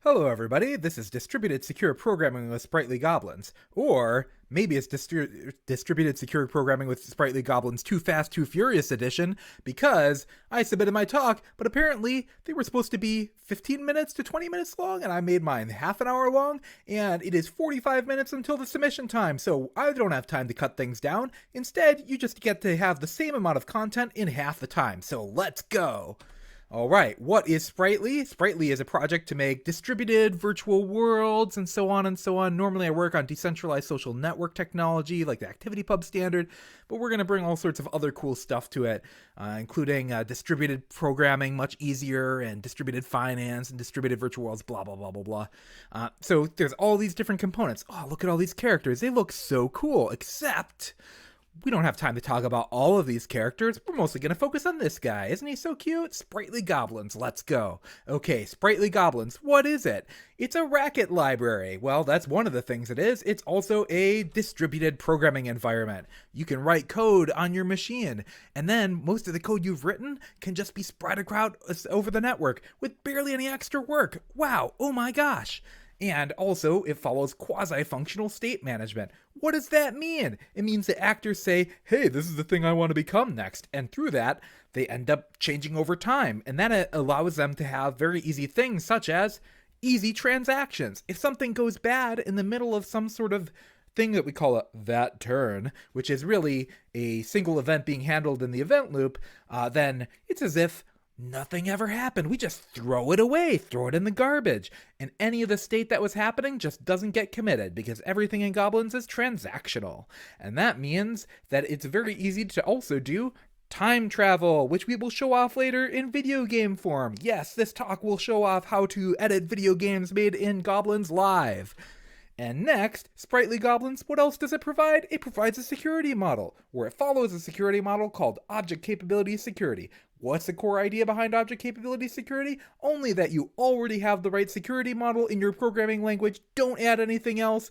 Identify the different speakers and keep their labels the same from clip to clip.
Speaker 1: Hello everybody, this is Distributed Secure Programming with Spritely Goblins, or maybe it's Distributed Secure Programming with Spritely Goblins Too Fast, Too Furious Edition, because I submitted my talk, but apparently they were supposed to be 15 minutes to 20 minutes long, and I made mine half an hour long, and it is 45 minutes until the submission time, so I don't have time to cut things down. Instead, you just get to have the same amount of content in half the time, so let's go! Alright, what is Spritely? Spritely is a project to make distributed virtual worlds and so on and so on. Normally I work on decentralized social network technology like the ActivityPub standard, but we're going to bring all sorts of other cool stuff to it, including distributed programming, much easier, and distributed finance, and distributed virtual worlds, blah, blah, blah, blah, blah. So there's all these different components. Oh, look at all these characters. They look so cool, except we don't have time to talk about all of these characters. We're mostly going to focus on this guy. Isn't he so cute? Spritely Goblins, let's go. Okay, Spritely Goblins, what is it? It's a Racket library. Well, that's one of the things it is. It's also a distributed programming environment. You can write code on your machine, and then most of the code you've written can just be spread out over the network with barely any extra work. Wow, oh my gosh. And also, it follows quasi-functional state management. What does that mean? It means that actors say, hey, this is the thing I want to become next. And through that, they end up changing over time. And that allows them to have very easy things such as easy transactions. If something goes bad in the middle of some sort of thing that we call a that turn, which is really a single event being handled in the event loop, then it's as if nothing ever happened. We just throw it away, throw it in the garbage. And any of the state that was happening just doesn't get committed because everything in Goblins is transactional. And that means that it's very easy to also do time travel, which we will show off later in video game form. Yes, this talk will show off how to edit video games made in Goblins live. And next, Spritely Goblins, what else does it provide? It provides a security model, where it follows a security model called Object Capability Security. What's the core idea behind Object Capability Security? Only that you already have the right security model in your programming language. Don't add anything else.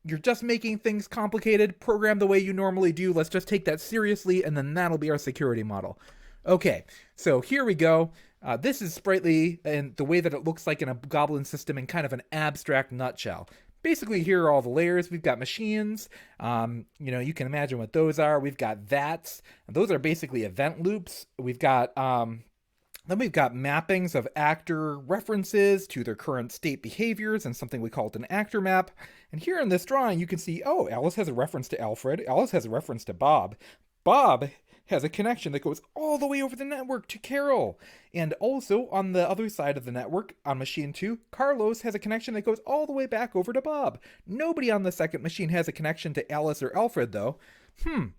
Speaker 1: You're just making things complicated. Program the way you normally do. Let's just take that seriously, and then that'll be our security model. Okay, so here we go. This is Spritely and the way that it looks like in a Goblin system in kind of an abstract nutshell. Basically, here are all the layers. We've got machines. You can imagine what those are. We've got VATs. Those are basically event loops. We've got then we've got mappings of actor references to their current state behaviors and something we call it an actor map. And here in this drawing, you can see, oh, Alice has a reference to Alfred. Alice has a reference to Bob. Bob has a connection that goes all the way over the network to Carol. And also on the other side of the network, on machine 2, Carlos has a connection that goes all the way back over to Bob. Nobody on the second machine has a connection to Alice or Alfred, though.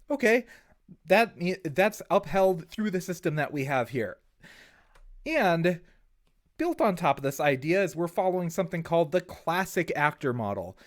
Speaker 1: Okay. That's upheld through the system that we have here. And built on top of this idea is we're following something called the classic actor model.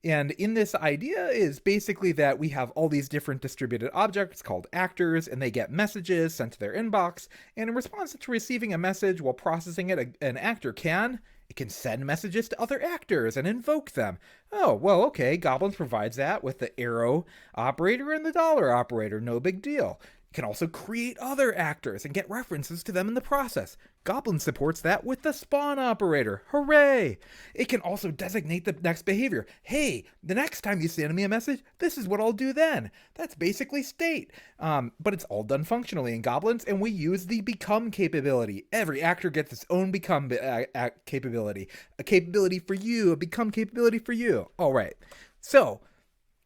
Speaker 1: And in this idea is basically that we have all these different distributed objects called actors, and they get messages sent to their inbox. And in response to receiving a message while processing it, an actor can send messages to other actors and invoke them. Oh, well, okay, Goblins provides that with the arrow operator and the dollar operator, no big deal. It can also create other actors and get references to them in the process. Goblin supports that with the spawn operator. Hooray! It can also designate the next behavior. Hey, the next time you send me a message, this is what I'll do then. That's basically state. But it's all done functionally in Goblins, and we use the become capability. Every actor gets its own become capability. A capability for you, a become capability for you. All right. So,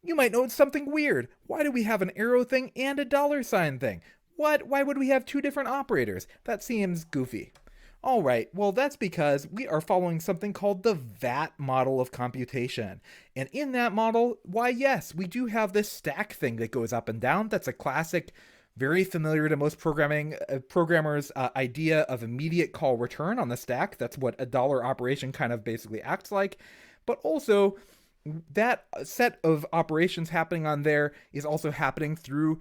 Speaker 1: you might notice something weird. Why do we have an arrow thing and a dollar sign thing? What? Why would we have two different operators? That seems goofy. Alright, well that's because we are following something called the VAT model of computation. And in that model, why yes, we do have this stack thing that goes up and down. That's a classic, very familiar to most programmers idea of immediate call return on the stack. That's what a dollar operation kind of basically acts like. But also, that set of operations happening on there is also happening through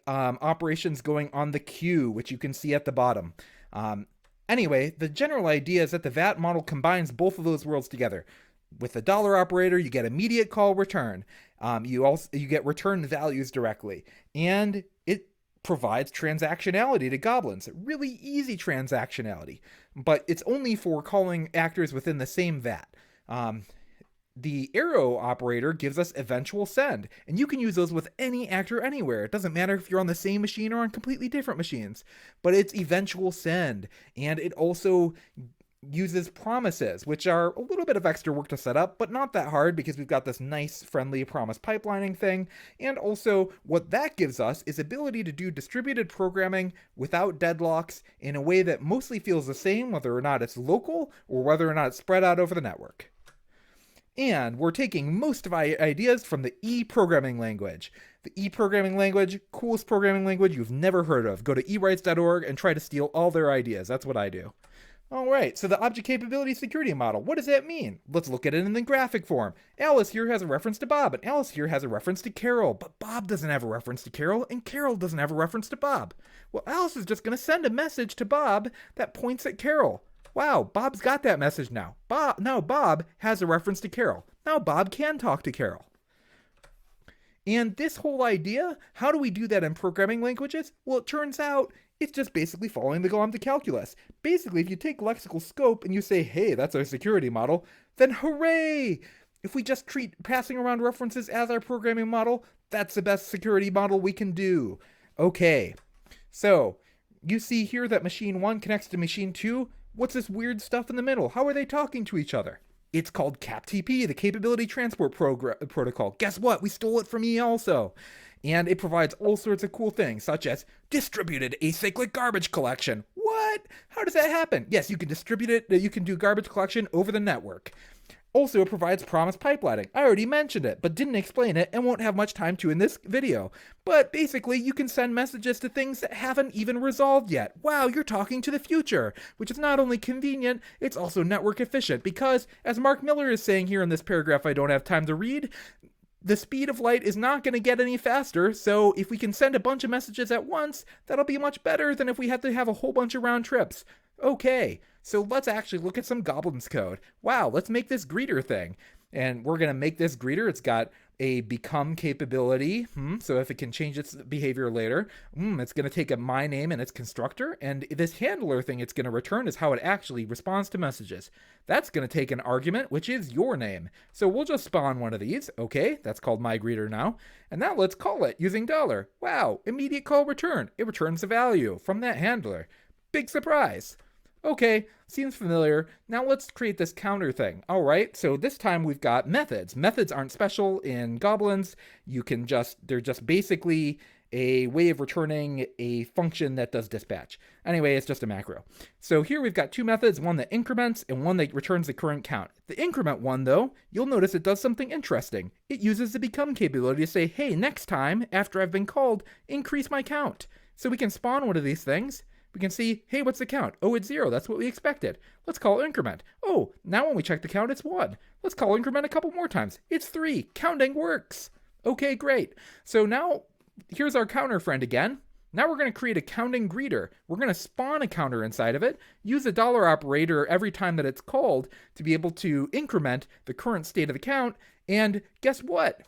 Speaker 1: operations going on the queue, which you can see at the bottom. Anyway, the general idea is that the VAT model combines both of those worlds together. With the dollar operator, you get immediate call return. You get return values directly, and it provides transactionality to goblins, really easy transactionality, but it's only for calling actors within the same vat. The arrow operator gives us eventual send, and you can use those with any actor anywhere. It doesn't matter if you're on the same machine or on completely different machines, but it's eventual send, and it also uses promises, which are a little bit of extra work to set up, but not that hard because we've got this nice, friendly promise pipelining thing. And also, what that gives us is ability to do distributed programming without deadlocks in a way that mostly feels the same, whether or not it's local or whether or not it's spread out over the network. And we're taking most of our ideas from the E programming language. The E programming language, coolest programming language you've never heard of. Go to eWrites.org and try to steal all their ideas. That's what I do. All right, so the object capability security model, what does that mean? Let's look at it in the graphic form. Alice here has a reference to Bob, and Alice here has a reference to Carol, but Bob doesn't have a reference to Carol, and Carol doesn't have a reference to Bob. Well, Alice is just going to send a message to Bob that points at Carol. Wow, Bob's got that message now. Now Bob has a reference to Carol. Now Bob can talk to Carol. And this whole idea, how do we do that in programming languages? Well, it turns out it's just basically following the Golem to calculus. Basically, if you take lexical scope and you say, hey, that's our security model, then hooray! If we just treat passing around references as our programming model, that's the best security model we can do. Okay, so you see here that machine 1 connects to machine 2. What's this weird stuff in the middle? How are they talking to each other? It's called CapTp, the Capability Transport Protocol. Guess what? We stole it from E also. And it provides all sorts of cool things, such as distributed acyclic garbage collection. What? How does that happen? Yes, you can distribute it, you can do garbage collection over the network. Also, it provides promise pipelining. I already mentioned it, but didn't explain it and won't have much time to in this video. But basically, you can send messages to things that haven't even resolved yet. Wow, you're talking to the future, which is not only convenient, it's also network efficient because, as Mark Miller is saying here in this paragraph I don't have time to read, the speed of light is not going to get any faster, so if we can send a bunch of messages at once, that'll be much better than if we had to have a whole bunch of round trips. Okay, so let's actually look at some Goblins code. Wow, let's make this greeter thing. And we're going to make this greeter. It's got a become capability, so if it can change its behavior later, it's going to take a my name and its constructor, and this handler thing it's going to return is how it actually responds to messages. That's going to take an argument, which is your name. So we'll just spawn one of these. Okay, that's called my greeter now. And now let's call it using $. Wow, immediate call return. It returns the value from that handler. Big surprise. Okay, seems familiar. Now let's create this counter thing. All right, so this time we've got methods. Methods aren't special in Goblins. They're just basically a way of returning a function that does dispatch. Anyway, it's just a macro. So here we've got two methods, one that increments and one that returns the current count. The increment one, though, you'll notice it does something interesting. It uses the become capability to say, hey, next time, after I've been called, increase my count. So we can spawn one of these things. We can see, hey, what's the count? Oh, it's 0. That's what we expected. Let's call increment. Oh, now when we check the count, it's 1. Let's call increment a couple more times. It's 3. Counting works. Okay, great. So now, here's our counter friend again. Now we're going to create a counting greeter. We're going to spawn a counter inside of it, use a $ operator every time that it's called to be able to increment the current state of the count. And guess what?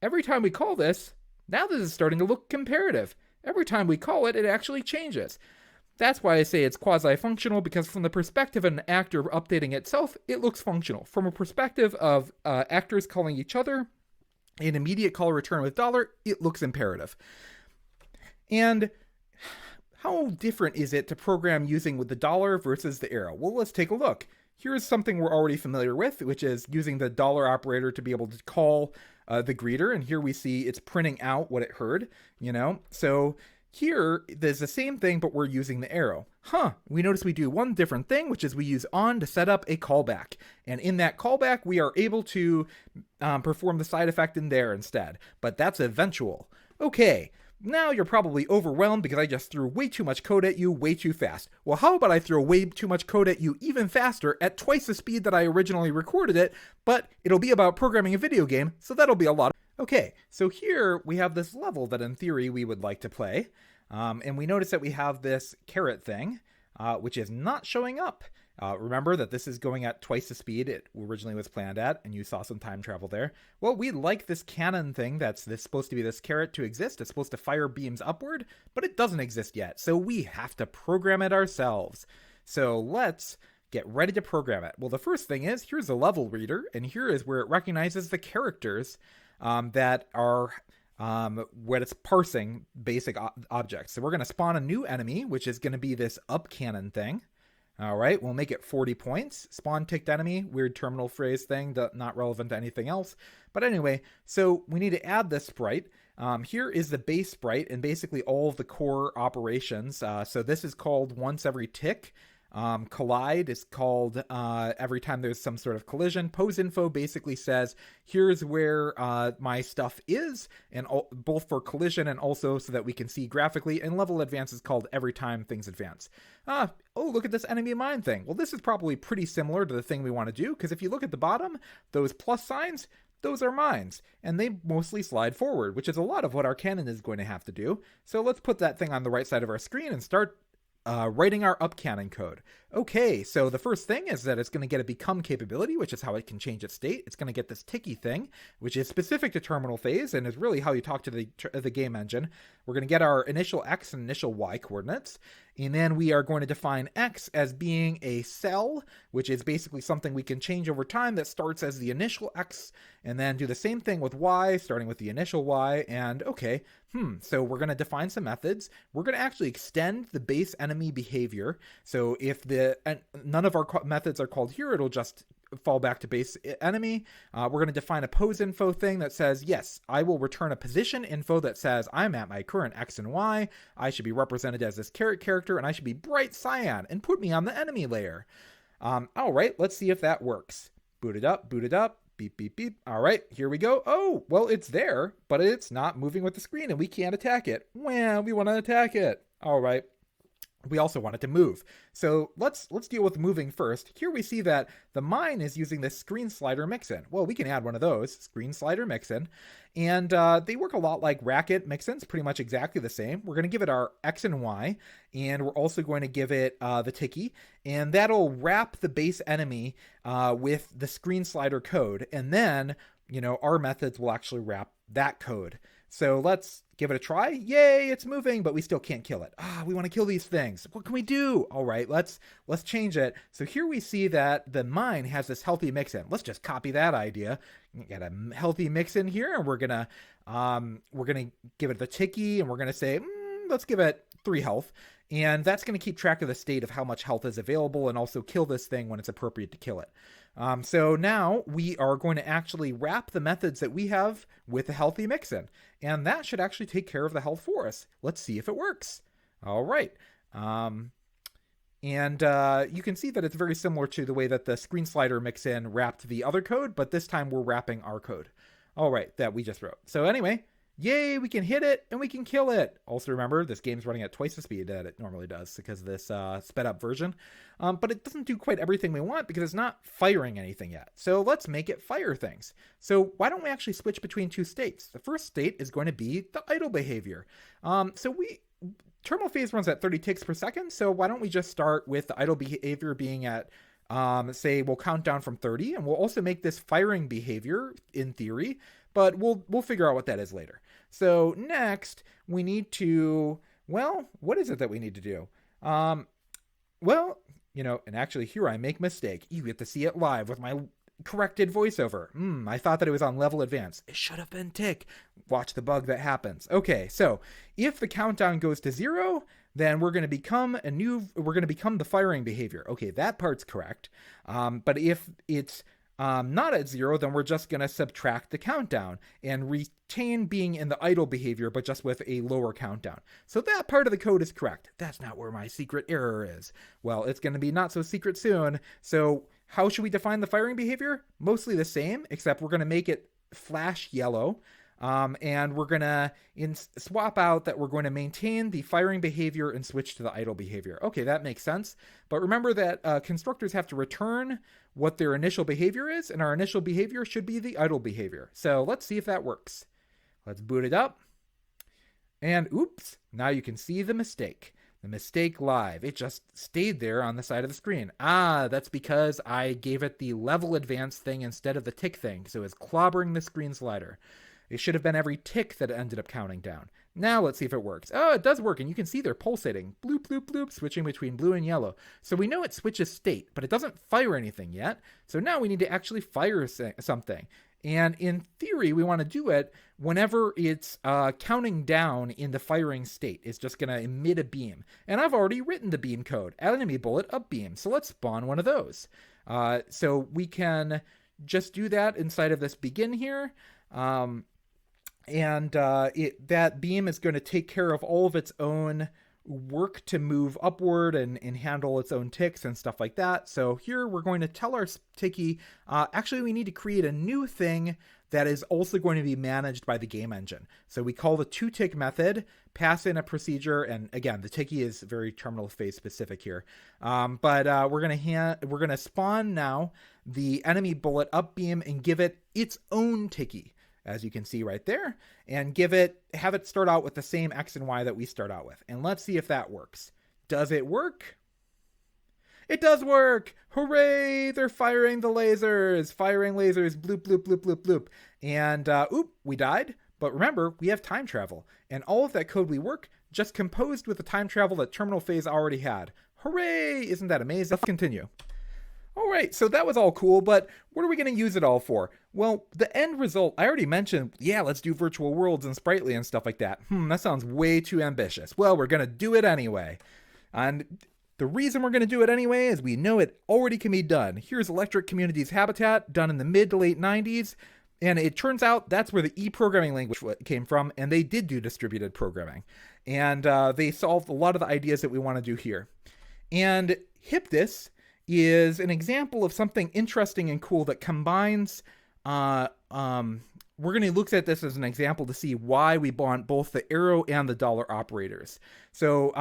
Speaker 1: Every time we call this, now this is starting to look comparative. Every time we call it, it actually changes. That's why I say it's quasi-functional, because from the perspective of an actor updating itself, it looks functional. From a perspective of actors calling each other, an immediate call return with $, it looks imperative. And how different is it to program using with the $ versus the arrow? Well, let's take a look. Here's something we're already familiar with, which is using the $ operator to be able to call the greeter, and here we see it's printing out what it heard, So here, there's the same thing, but we're using the arrow. We notice we do one different thing, which is we use on to set up a callback. And in that callback, we are able to perform the side effect in there instead, but that's eventual. Okay. Now you're probably overwhelmed because I just threw way too much code at you way too fast. Well, how about I throw way too much code at you even faster at twice the speed that I originally recorded it, but it'll be about programming a video game, so that'll be a lot. Okay, so here we have this level that in theory we would like to play, and we notice that we have this caret thing, which is not showing up. Remember that this is going at twice the speed it originally was planned at, and you saw some time travel there. Well, we like this cannon thing that's supposed to be this carrot to exist. It's supposed to fire beams upward, but it doesn't exist yet, so we have to program it ourselves. So let's get ready to program it. Well, the first thing is, here's a level reader, and here is where it recognizes the characters that are when it's parsing basic objects. So we're going to spawn a new enemy, which is going to be this up cannon thing. All right, we'll make it 40 points. Spawn ticked enemy, weird terminal phrase thing, not relevant to anything else. But anyway, so we need to add this sprite. Here is the base sprite and basically all of the core operations. So this is called once every tick. Collide is called every time there's some sort of collision. Pose info basically says, here's where my stuff is, and both for collision and also so that we can see graphically. And level advance is called every time things advance. Oh, look at this enemy mine thing. Well, this is probably pretty similar to the thing we want to do, because if you look at the bottom, those plus signs, those are mines, and they mostly slide forward, which is a lot of what our cannon is going to have to do. So let's put that thing on the right side of our screen and start writing our up cannon code. Okay, so the first thing is that it's going to get a become capability, which is how it can change its state. It's going to get this ticky thing, which is specific to terminal phase and is really how you talk to the game engine. We're going to get our initial X and initial Y coordinates, and then we are going to define X as being a cell, which is basically something we can change over time that starts as the initial X, and then do the same thing with Y, starting with the initial Y, and okay, so we're going to define some methods. We're going to actually extend the base enemy behavior. So if none of our methods are called here, it'll just fall back to base enemy. We're going to define a pose info thing that says, yes, I will return a position info that says I'm at my current X and Y. I should be represented as this carrot character, and I should be bright cyan, and put me on the enemy layer. All right, let's see if that works. Boot it up, beep, beep, beep. All right, here we go. Oh, well, it's there, but it's not moving with the screen, and we can't attack it. Well, we want to attack it. All right. We also want it to move. So let's deal with moving first. Here we see that the mine is using this screen slider mixin. Well, we can add one of those, screen slider mixin, and they work a lot like Racket mixins, pretty much exactly the same. We're going to give it our X and Y, and we're also going to give it the ticky, and that'll wrap the base enemy with the screen slider code, and then, our methods will actually wrap that code. So let's give it a try. Yay, it's moving, but we still can't kill it. We want to kill these things. What can we do? All right, let's change it. So here we see that the mine has this healthy mix-in. Let's just copy that idea. Get a healthy mix-in here, and we're gonna give it the ticky, and we're gonna say, let's give it 3 health. And that's going to keep track of the state of how much health is available and also kill this thing when it's appropriate to kill it. So now we are going to actually wrap the methods that we have with a healthy mix-in. And that should actually take care of the health for us. Let's see if it works. All right. And you can see that it's very similar to the way that the screen slider mix-in wrapped the other code, but this time we're wrapping our code. All right, that we just wrote. So anyway, yay, we can hit it and we can kill it. Also remember, this game's running at twice the speed that it normally does because of this sped up version. But it doesn't do quite everything we want because it's not firing anything yet. So let's make it fire things. So why don't we actually switch between 2 states? The first state is going to be the idle behavior. Terminal phase runs at 30 ticks per second. So why don't we just start with the idle behavior being at say we'll count down from 30, and we'll also make this firing behavior in theory, but we'll figure out what that is later. So next we need to, what is it that we need to do? And actually here I make mistake. You get to see it live with my corrected voiceover. I thought that it was on level advance. It should have been tick. Watch the bug that happens. Okay, so if the countdown goes to 0, then we're going to become the firing behavior. Okay, that part's correct. But if it's not at 0, then we're just going to subtract the countdown and retain being in the idle behavior, but just with a lower countdown. So that part of the code is correct. That's not where my secret error is. Well, it's going to be not so secret soon. So how should we define the firing behavior? Mostly the same, except we're going to make it flash yellow. And we're going to swap out that we're going to maintain the firing behavior and switch to the idle behavior. Okay, that makes sense. But remember that constructors have to return what their initial behavior is, and our initial behavior should be the idle behavior. So let's see if that works. Let's boot it up. And oops, now you can see the mistake. The mistake live. It just stayed there on the side of the screen. Ah, that's because I gave it the level advance thing instead of the tick thing, so it's clobbering the screen slider. It should have been every tick that ended up counting down. Now let's see if it works. Oh, it does work, and you can see they're pulsating. Bloop, bloop, bloop, switching between blue and yellow. So we know it switches state, but it doesn't fire anything yet. So now we need to actually fire something. And in theory, we want to do it whenever it's counting down in the firing state. It's just going to emit a beam. And I've already written the beam code. Enemy bullet, up beam. So let's spawn one of those. So we can just do that inside of this begin here. That beam is going to take care of all of its own work to move upward and handle its own ticks and stuff like that. So here we're going to tell our ticky, actually we need to create a new thing that is also going to be managed by the game engine. So we call the toTick method, pass in a procedure, and again, the ticky is very terminal phase specific here. We're gonna spawn now the enemy bullet up beam and give it its own ticky, as you can see right there, and have it start out with the same X and Y that we start out with. And let's see if that works. Does it work? It does work! Hooray! They're firing the lasers! Firing lasers, bloop, bloop, bloop, bloop, bloop. And, we died. But remember, we have time travel. And all of that code we work just composed with the time travel that terminal phase already had. Hooray! Isn't that amazing? Let's continue. All right, so that was all cool, but what are we going to use it all for? Well, the end result, I already mentioned, yeah, let's do virtual worlds and Spritely and stuff like that. That sounds way too ambitious. Well, we're going to do it anyway. And the reason we're going to do it anyway is we know it already can be done. Here's Electric Communities Habitat, done in the mid to late 90s. And it turns out that's where the E programming language came from, and they did do distributed programming. And they solved a lot of the ideas that we want to do here. And Hyptis is an example of something interesting and cool that combines, we're going to look at this as an example to see why we want both the arrow and the dollar operators. So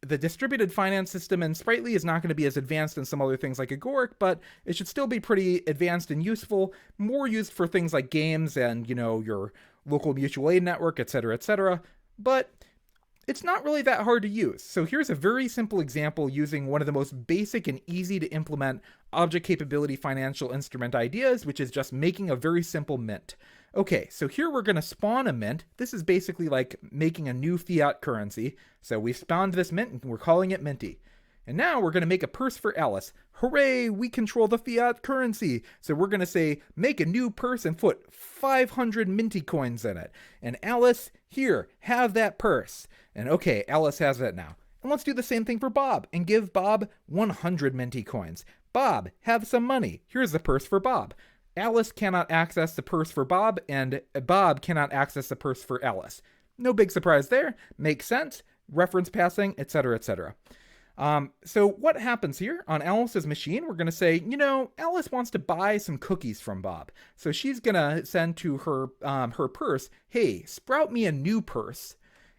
Speaker 1: the distributed finance system in Spritely is not going to be as advanced as some other things like Agoric, but it should still be pretty advanced and useful, more used for things like games and, your local mutual aid network, etc., etc. But it's not really that hard to use. So here's a very simple example using one of the most basic and easy to implement object capability financial instrument ideas, which is just making a very simple mint. Okay, so here we're going to spawn a mint. This is basically like making a new fiat currency. So we spawned this mint and we're calling it Minty. And now we're going to make a purse for Alice. Hooray, we control the fiat currency. So we're going to say, make a new purse and put 500 Minty coins in it. And Alice, here, have that purse. And okay, Alice has that now. And let's do the same thing for Bob and give Bob 100 Minty coins. Bob, have some money. Here's the purse for Bob. Alice cannot access the purse for Bob, and Bob cannot access the purse for Alice. No big surprise there. Makes sense. Reference passing, etc., etc. So what happens here on Alice's machine? We're going to say, Alice wants to buy some cookies from Bob. So she's going to send to her purse, hey, sprout me a new purse.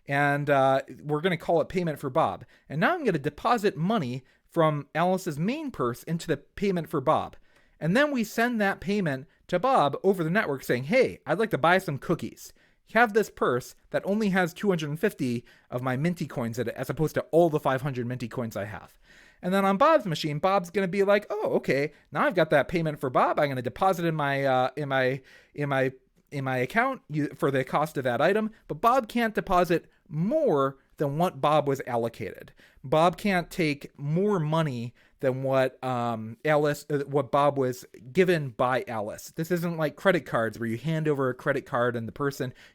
Speaker 1: And we're going to call it payment for Bob. And now I'm going to deposit money from Alice's main purse into the payment for Bob. And then we send that payment to Bob over the network saying, hey, I'd like to buy some cookies. Have this purse that only has 250 of my Minty coins in it, as opposed to all the 500 Minty coins I have. And then on Bob's machine, Bob's going to be like, oh, okay, now I've got that payment for Bob. I'm going to deposit in my account for the cost of that item. But Bob can't deposit more than what Bob was allocated. Bob can't take more money than what Bob was given by Alice. This isn't like credit cards where you hand over a credit card and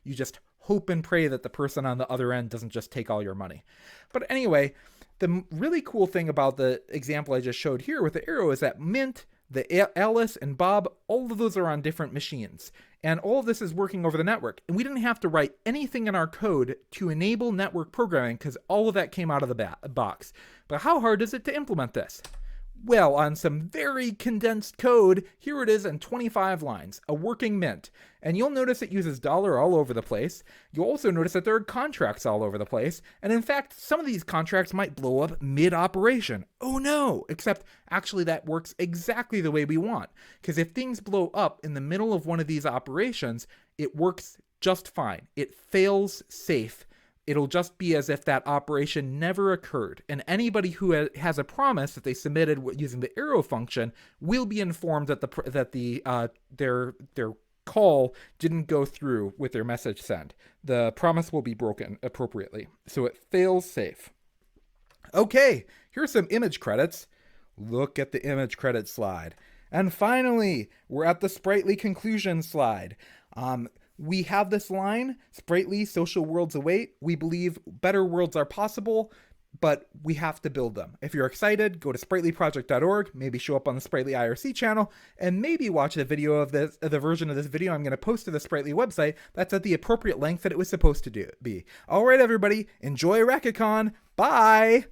Speaker 1: you just hope and pray that the person on the other end doesn't just take all your money. But anyway, the really cool thing about the example I just showed here with the arrow is that Mint, the Alice, and Bob, all of those are on different machines. And all of this is working over the network. And we didn't have to write anything in our code to enable network programming because all of that came out of the box. But how hard is it to implement this? Well, on some very condensed code, here it is in 25 lines, a working Mint. And you'll notice it uses dollar all over the place. You'll also notice that there are contracts all over the place. And in fact, some of these contracts might blow up mid-operation. Oh no! Except actually that works exactly the way we want. Because if things blow up in the middle of one of these operations, it works just fine. It fails safe it'll just be as if that operation never occurred. And anybody who has a promise that they submitted using the arrow function will be informed that their call didn't go through with their message send. The promise will be broken appropriately, so it fails safe. Okay, here's some image credits. Look at the image credit slide. And finally, we're at the Spritely conclusion slide. We have this line, Spritely, social worlds await. We believe better worlds are possible, but we have to build them. If you're excited, go to spritelyproject.org, maybe show up on the Spritely IRC channel, and maybe watch the version of this video I'm going to post to the Spritely website that's at the appropriate length that it was supposed to be. All right, everybody, enjoy RacketCon. Bye!